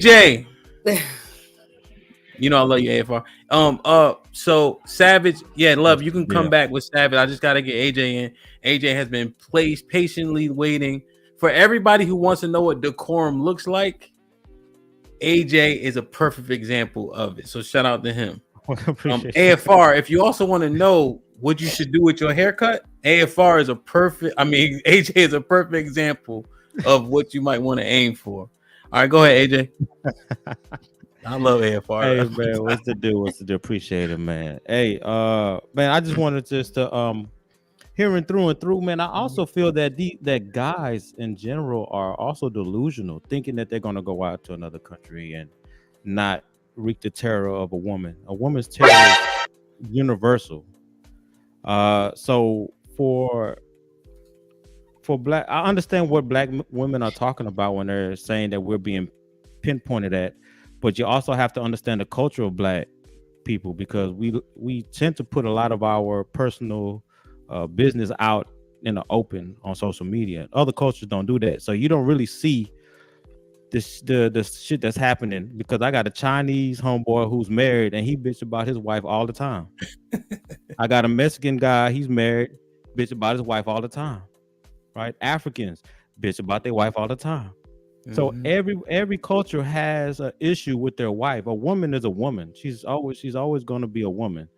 AJ, you know I love you, AFR. So Savage, yeah, love, you can come Yeah. back with Savage. I just gotta get AJ in. AJ has been placed patiently waiting. For everybody who wants to know what decorum looks like, AJ is a perfect example of it. So shout out to him. Appreciate you. AFR, if you also want to know what you should do with your haircut, AFR is a perfect, I mean, AJ is a perfect example of what you might want to aim for. All right, go ahead, AJ. I love AFR. Hey That's my man, what's the do? What's the do? Appreciate it, man. Hey, man, I just wanted just to hearing through and through, man. I also feel that that guys in general are also delusional, thinking that they're gonna go out to another country and not wreak the terror of a woman. A woman's terror is universal. So for black, I understand what women are talking about when they're saying that we're being pinpointed at, but you also have to understand the culture of black people, because we tend to put a lot of our personal business out in the open on social media. Other cultures don't do that, so you don't really see the shit that's happening. Because I got a Chinese homeboy who's married and he bitch about his wife all the time. I got a Mexican guy, he's married, bitch about his wife all the time. Right? Africans bitch about their wife all the time. So every culture has an issue with their wife. A woman is a woman. She's always going to be a woman.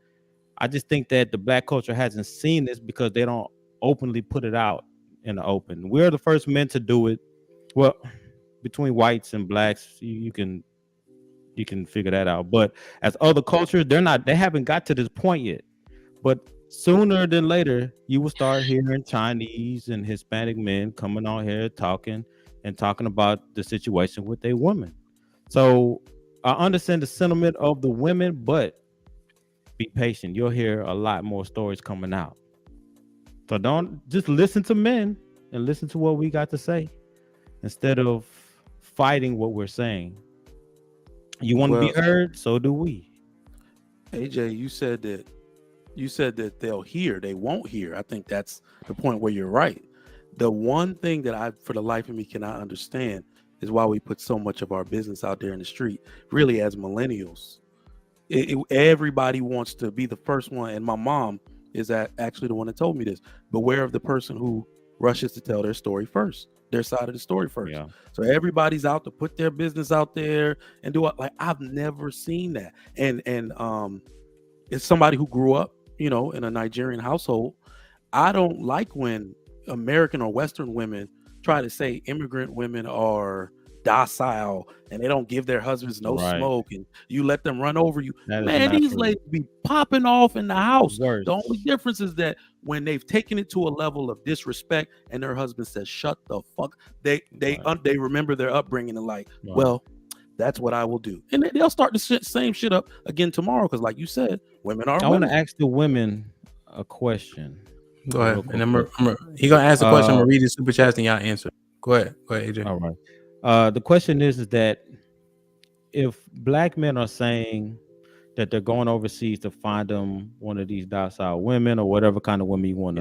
I just think that the black culture hasn't seen this because they don't openly put it out in the open. We're the first men to do it. Well, between whites and blacks, you can figure that out. But as other cultures, they haven't got to this point yet. But sooner than later, you will start hearing Chinese and Hispanic men coming on here talking about the situation with a woman. So I understand the sentiment of the women, but be patient. You'll hear a lot more stories coming out. So don't just listen to men and listen to what we got to say instead of fighting what we're saying. You want to be heard, so do we. AJ, you said that they'll hear, they won't hear. I think that's the point where you're right. The one thing that I, for the life of me, cannot understand is why we put so much of our business out there in the street, really, as millennials. Everybody wants to be the first one. And my mom is actually the one that told me this. Beware of the person who rushes to tell their story first, their side of the story first. Yeah. So everybody's out to put their business out there and do it. Like, I've never seen that. And it's somebody who grew up, in a Nigerian household. I don't like when American or Western women try to say immigrant women are docile and they don't give their husbands no smoke and you let them run over you. Man, these ladies be popping off in the house. Worse. The only difference is that when they've taken it to a level of disrespect and their husband says, shut the fuck, they remember their upbringing and like, well, that's what I will do. And they'll start the same shit up again tomorrow. Because like you said, women are women. I want to ask the women a question. Go ahead. And he gonna ask the question. I'm gonna read the super chats and y'all answer. Go ahead, AJ. All right. The question is that if black men are saying that they're going overseas to find them one of these docile women or whatever kind of women you want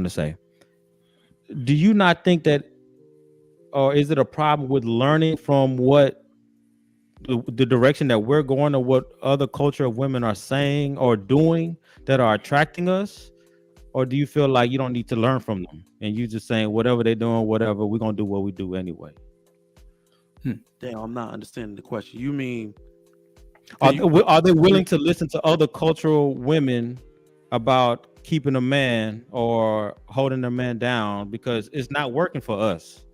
to say, do you not think that, or is it a problem with learning from what the direction that we're going, or what other culture of women are saying or doing that are attracting us? Or do you feel like you don't need to learn from them and you just saying whatever they're doing, whatever, we're going to do what we do anyway? Damn, I'm not understanding the question. You mean, are they willing to listen to other cultural women about keeping a man or holding a man down because it's not working for us,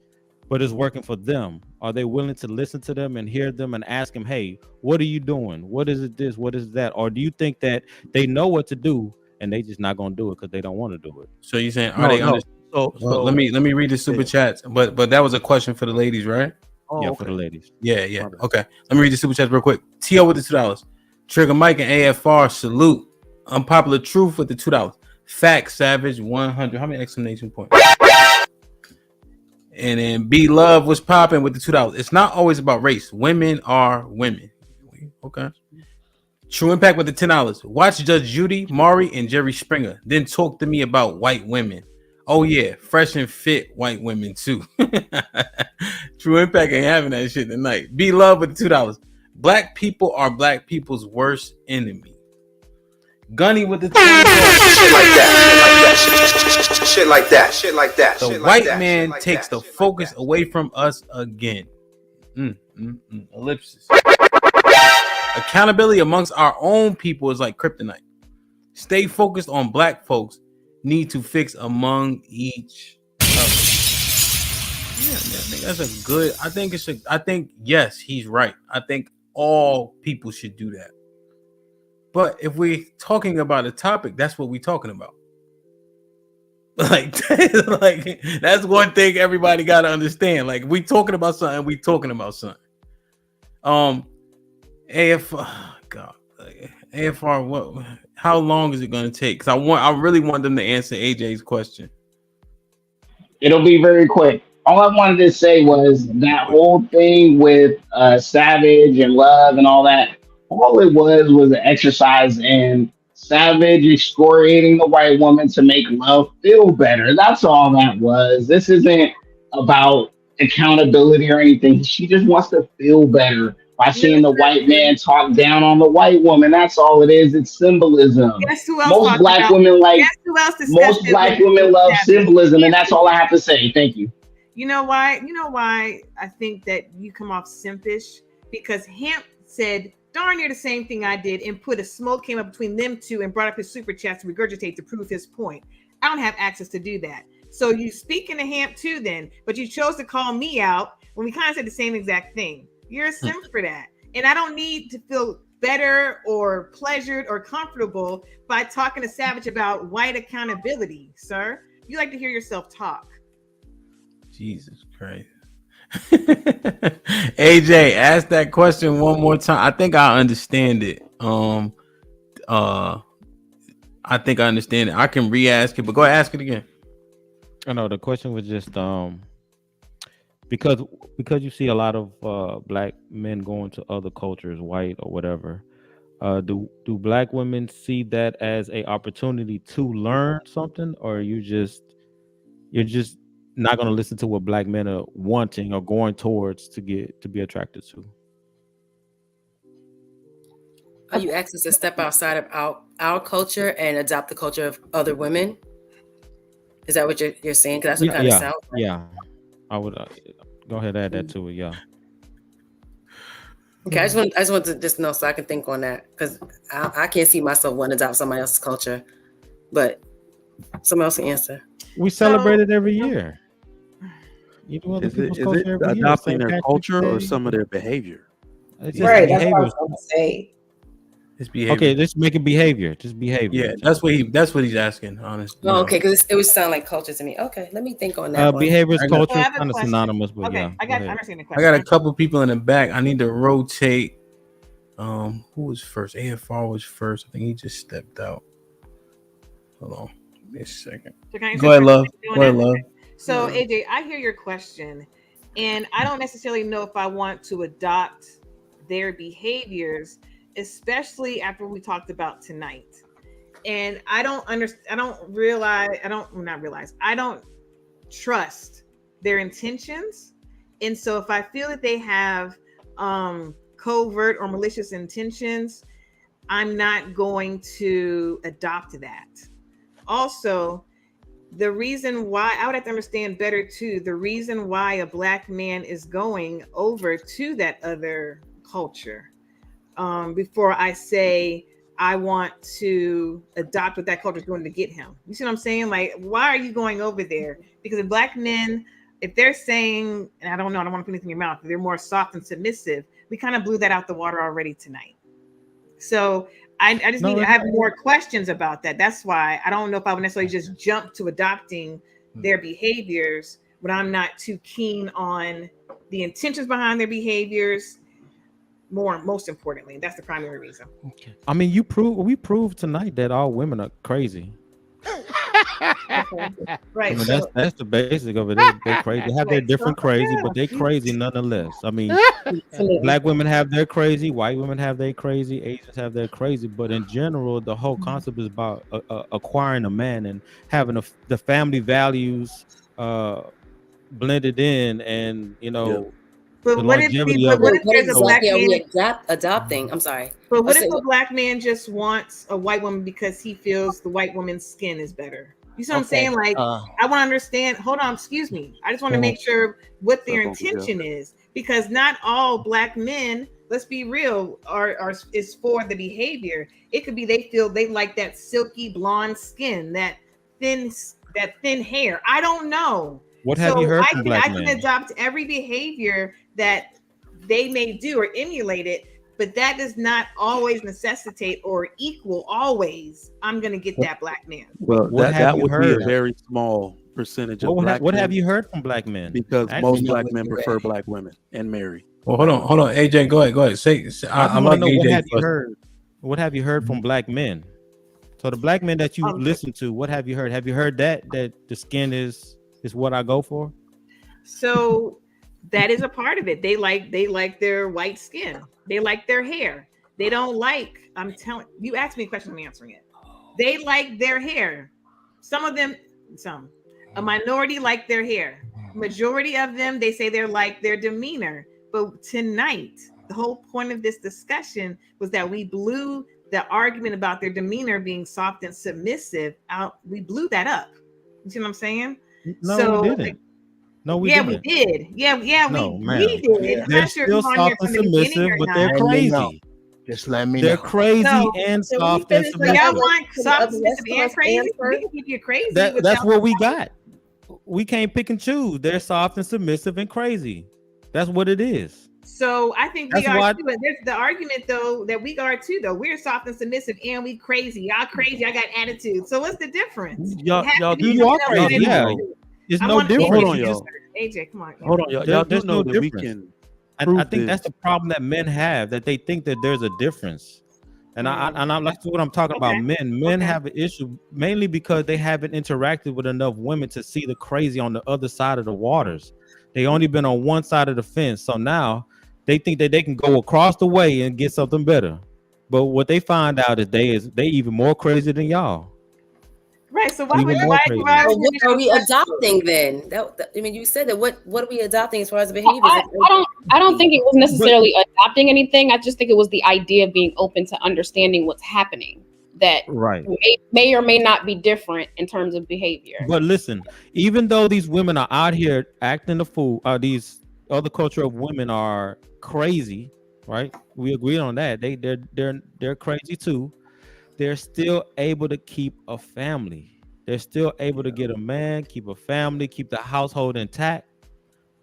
but it's working for them? Are they willing to listen to them and hear them and ask them, hey, what are you doing? What is it this? What is that? Or do you think that they know what to do and they just not going to do it because they don't want to do it? So you're saying, are they under? So let me read the super chats. But that was a question for the ladies, right? Oh, yeah, okay. For the ladies. Yeah. Okay. Let me read the super chats real quick. T.O. with the $2. Trigger Mike and AFR salute. Unpopular truth with the $2. Fact Savage 100. How many exclamation points? And then B Love was popping with the $2. It's not always about race. Women are women. Okay. True Impact with the $10. Watch Judge Judy, Maury, and Jerry Springer. Then talk to me about white women. Oh yeah, fresh and fit white women too. True Impact ain't having that shit tonight. Be love with the $2. Black people are black people's worst enemy. Gunny with the $20. Shit like that. Shit like that. Shit like that. The white man takes the focus away from us again. Ellipsis. Accountability amongst our own people is like kryptonite. Stay focused on black folks. Need to fix among each other. Yeah, I think that's a good. I think yes, he's right. I think all people should do that. But if we're talking about a topic, that's what we're talking about. Like that's one thing everybody got to understand. Like we talking about something, we talking about something. AFR, what? How long is it going to take? Because I really want them to answer AJ's question. It'll be very quick. All I wanted to say was that whole thing with Savage and Love and all that. All it was an exercise in Savage excoriating the white woman to make Love feel better. That's all that was. This isn't about accountability or anything. She just wants to feel better by seeing the white man talk down on the white woman. That's all it is. It's symbolism. Guess who else Most black about, women like. Guess who else Most black women love symbolism, and that's all I have to say. Thank you. You know why? You know why I think that you come off simpish? Because Hamp said darn near the same thing I did and put a smoke came up between them two and brought up his super chat to regurgitate to prove his point. I don't have access to do that. So you speaking to Hamp too then, but you chose to call me out when we kind of said the same exact thing. You're a simp for that. And I don't need to feel better or pleasured or comfortable by talking to Savage about white accountability, sir. You like to hear yourself talk. Jesus Christ. AJ, ask that question one more time. I think I understand it. I think I understand it. I can re-ask it, but go ahead, ask it again. I know the question was just because you see a lot of black men going to other cultures, white or whatever. Do black women see that as a opportunity to learn something, or you're just not going to listen to what black men are wanting or going towards to be attracted to? Are you asking us to step outside of our culture and adopt the culture of other women? Is that what you're saying? Because that's what kind of sounds like. Yeah, I would go ahead and add that to it. Yeah. Okay, I just want to just know so I can think on that, because I can't see myself wanting to adopt somebody else's culture, but someone else can answer. We celebrate it every year. You do other Is people's it culture every year. adopting St. their Patrick's culture or Day. some of their behavior? It's just Right, that's what I behavior. was going to say. It's behavior. Okay, let's make it behavior. Just behavior. Yeah, that's what he's asking, honestly. Oh, okay, because it would sound like culture to me. Okay, let me think on that one. Behavior is culture, So I have a kind of question. synonymous, but Okay, yeah. I go ahead. understand the I question. got a couple people in the back. I need to rotate. Who was first? AFR was first. I think he just stepped out. Hold on. Give me a second. So can I answer Go ahead, the love. question? Go ahead, love. So AJ, I hear your question, and I don't necessarily know if I want to adopt their behaviors, especially after we talked about tonight. And I don't trust their intentions. And so if I feel that they have covert or malicious intentions, I'm not going to adopt that. Also, the reason why I would have to understand better too, the reason why a black man is going over to that other culture before I say I want to adopt what that culture is going to get him. You see what I'm saying? Like, why are you going over there? Because if black men, if they're saying, and I don't want to put anything in your mouth, they're more soft and submissive, we kind of blew that out the water already tonight. So I have more questions about that. That's why I don't know if I would necessarily just jump to adopting their behaviors, but I'm not too keen on the intentions behind their behaviors. Most importantly, that's the primary reason. I mean, we proved tonight that all women are crazy. I Right. mean, So that's the basic of it. They crazy. They have their right. So different crazy, yeah. but they crazy nonetheless. I mean, Absolutely. black women have their crazy, white women have their crazy, Asians have their crazy. But in general, the whole concept is about acquiring a man and having the family values blended in, and you know the But what if longevity but of what it. if What there's a So, black exactly are we man? adopting? I'm sorry. But I what if said, a black man just wants a white woman because he feels the white woman's skin is better? You see what I'm Okay. saying? Like, I want to understand. Hold on, excuse me. I just want to Mhm. make sure what their Uncle Jeff. intention is, because not all black men, let's be real, are is for the behavior. It could be they feel they like that silky blonde skin, that thin hair. I don't know. what have you So heard I from can black I can men? adopt every behavior that they may do or emulate it, but that does not always necessitate or equal always I'm going to get that black man. Well, What have that you would be a heard? very small percentage of black What have men you heard from black men? because Actually, most know black what men you're prefer at. black women and marry. Well, black women. hold on, AJ, go ahead. Say, I just I'm want to like know what AJ have you first. heard? What have you heard from black men? So the black men that you Um, listen to, what have you heard? Have you heard that the skin is what I go for? So that is a part of it. They like their white skin. They like their hair. They don't like, I'm telling you, asked me a question, I'm answering it. They like their hair. Some of them, a minority like their hair. Majority of them, they say they're like their demeanor. But tonight, the whole point of this discussion was that we blew the argument about their demeanor being soft and submissive out. We blew that up. You see what I'm saying? No, So we didn't. No, we yeah, didn't. we did. Yeah, No, we ma'am. did. Yeah. I'm They're not sure if you still were on here soft and from the beginning submissive, or but not. they're Let me know. crazy. Just let me They're know. crazy No. and Can we soft and finish So the y'all submissive. want other soft, the submissive, and rest of us crazy? answer? We can give you crazy. That's without what we got. We can't pick and choose. They're soft and submissive and crazy. That's what it is. So I think we That's are why too. But there's the argument though that we are too. Though we're soft and submissive, and we crazy. Y'all crazy. I got attitude. So what's the difference? Y'all It do has to be you are something else crazy. that Yeah, you do. it's I no want to difference. Hold on, You y'all. AJ, come on. Hold on, y'all do there's know no that we difference. can I prove think that's this. the problem that men have, that they think that there's a difference. And I'm like what I'm talking about. Okay. Men Okay. have an issue mainly because they haven't interacted with enough women to see the crazy on the other side of the waters. They only been on one side of the fence, so now they think that they can go across the way and get something better. But what they find out is they even more crazy than y'all. Right. So why Even would more why crazy. why Well, would what you are have we such- adopting then? I mean, you said that. What are we adopting as far as behaviors? I don't think it was necessarily adopting anything. I just think it was the idea of being open to understanding what's happening that Right. may or may not be different in terms of behavior. But listen, even though these women are out here acting the fool, these other culture of women are crazy, right? We agree on that. They're crazy too. They're still able to keep a family. They're still able to get a man, keep a family, keep the household intact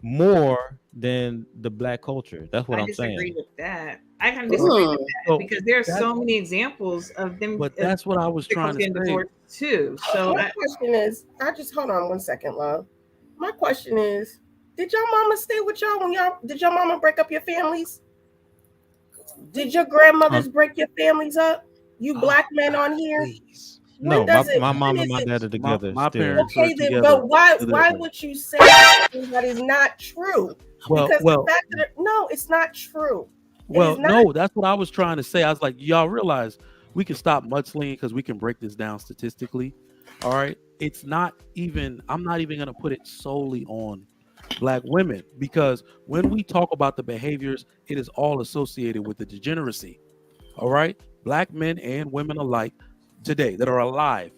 more than the black culture. That's what I I'm disagree saying. with that. I kind of disagree with that So because there are that- so many examples of them. But that's what I was trying to getting say. divorced too. So My question is, hold on 1 second, love. My question is, did your mama stay with y'all did your mama break up your families? Did your grandmothers break your families up? You black men on here? Please. No, does my when mom is and my it- dad are together. my still. parents Okay, are then, together but why to this why day. would you say something that is not true? Well, Because well, the fact that no, it's not true. well, is not- no, that's what I was trying to say. I was like, y'all realize we can stop mudslinging because we can break this down statistically. All right. It's not even, I'm not even going to put it solely on black women, because when we talk about the behaviors, it is all associated with the degeneracy. All right. Black men and women alike today that are alive,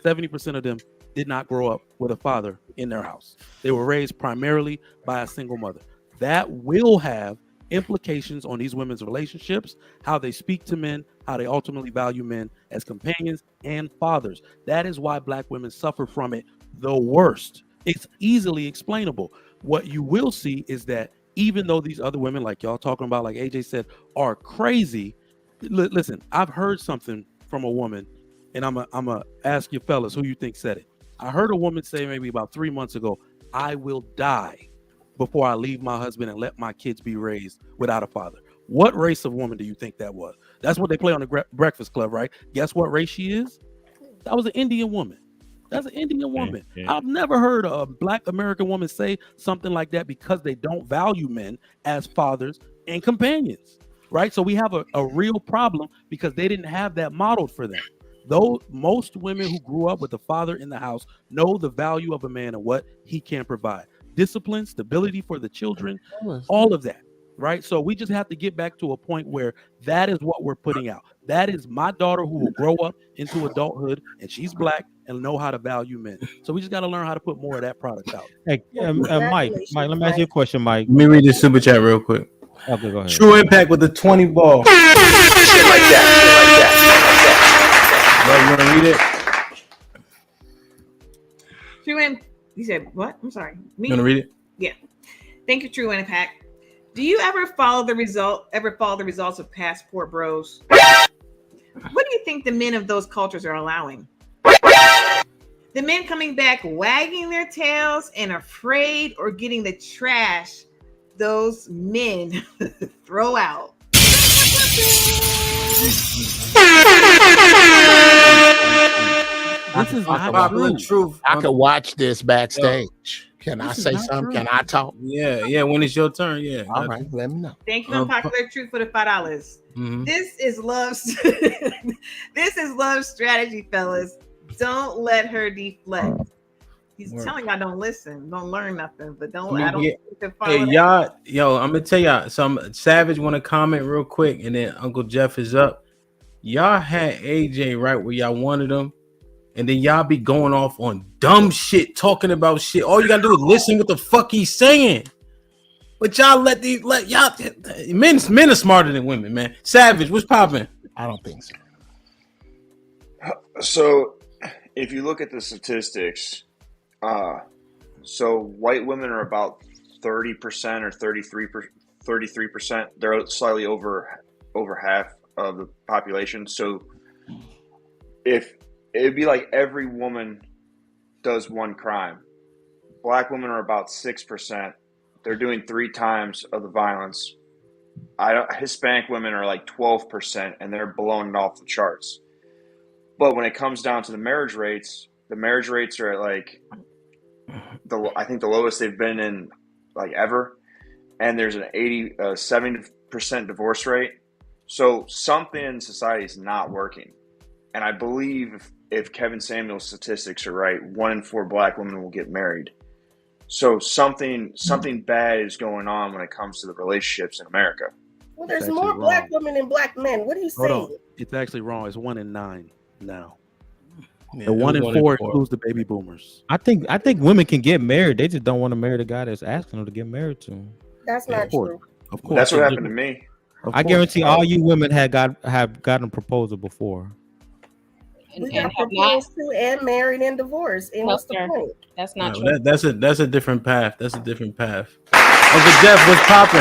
70% of them did not grow up with a father in their house. They were raised primarily by a single mother. That will have implications on these women's relationships, how they speak to men, how they ultimately value men as companions and fathers. That is why black women suffer from it the worst. It's easily explainable. What you will see is that even though these other women, like y'all talking about, like AJ said, are crazy, listen, I've heard something from a woman, and I'm a ask you fellas who you think said it. I heard a woman say maybe about 3 months ago, I will die before I leave my husband and let my kids be raised without a father. What race of woman do you think that was? That's what they play on the Breakfast Club, right? Guess what race she is? That was an Indian woman. That's an Indian woman. Yeah. I've never heard a Black American woman say something like that because they don't value men as fathers and companions, right? So we have a real problem because they didn't have that modeled for them. Though most women who grew up with a father in the house know the value of a man and what he can provide. Discipline, stability for the children, all of that, right? So we just have to get back to a point where that is what we're putting out. That is my daughter who will grow up into adulthood, and she's Black and know how to value men. So we just got to learn how to put more of that product out. Hey, Mike, let me ask you a question, Mike. Let me read this super chat real quick. Okay, go ahead. True Impact with the 20 ball. Shit like that. Bro, you want to read it? True Impact. You said what? I'm sorry. Me? You want to read it? Yeah. Thank you, True Impact. Do you ever follow the results of passport bros? What do you think the men of those cultures are allowing? The men coming back wagging their tails and afraid or getting the trash those men throw out. This is not Popular true. truth. I could watch this backstage. Can I say something? true. Can I talk? Yeah. When it's your turn, yeah. All right, let me know. Thank you, Unpopular Truth, for the $5. Mhm. This is love. This is love strategy, fellas. Don't let her deflect. He's Word. telling y'all don't listen, don't learn nothing, but don't. I mean, I don't. yeah. think you can Hey, follow y'all, I'm gonna tell y'all. Some Savage want to comment real quick, and then Uncle Jeff is up. Y'all had AJ right where y'all wanted him, and then y'all be going off on dumb shit, talking about shit. All you gotta do is listen what the fuck he's saying. But y'all let y'all men are smarter than women, man. Savage, what's popping? I don't think so. So, if you look at the statistics, so white women are about 30% or 33%. They're slightly over half of the population. So, if it'd be like every woman does one crime, Black women are about 6%. They're doing 3 times of the violence. Hispanic women are like 12%, and they're blowing it off the charts. But when it comes down to the marriage rates are at like I think the lowest they've been in like ever, and there's an 70% divorce rate. So something in society is not working, and I believe if Kevin Samuel's statistics are right, 1 in 4 Black women will get married. So something bad is going on when it comes to the relationships in America. Well, there's That's more actually Black wrong. women than Black men. What are you Hold saying? on. It's actually wrong. It's 1 in 9 now. Yeah, The 1 in 4 4. includes the baby boomers. I think women can get married. They just don't want to marry the guy that's asking them to get married to. That's Yeah, not of course. true. Of course. That's what happened to me. Of I course. guarantee all you women have gotten a proposal before. We And got have not. proposed to and married and divorced. And No, what's the sir. point? That's not No, true. that's a different path. That's a different path. Uncle Jeff, what's popping?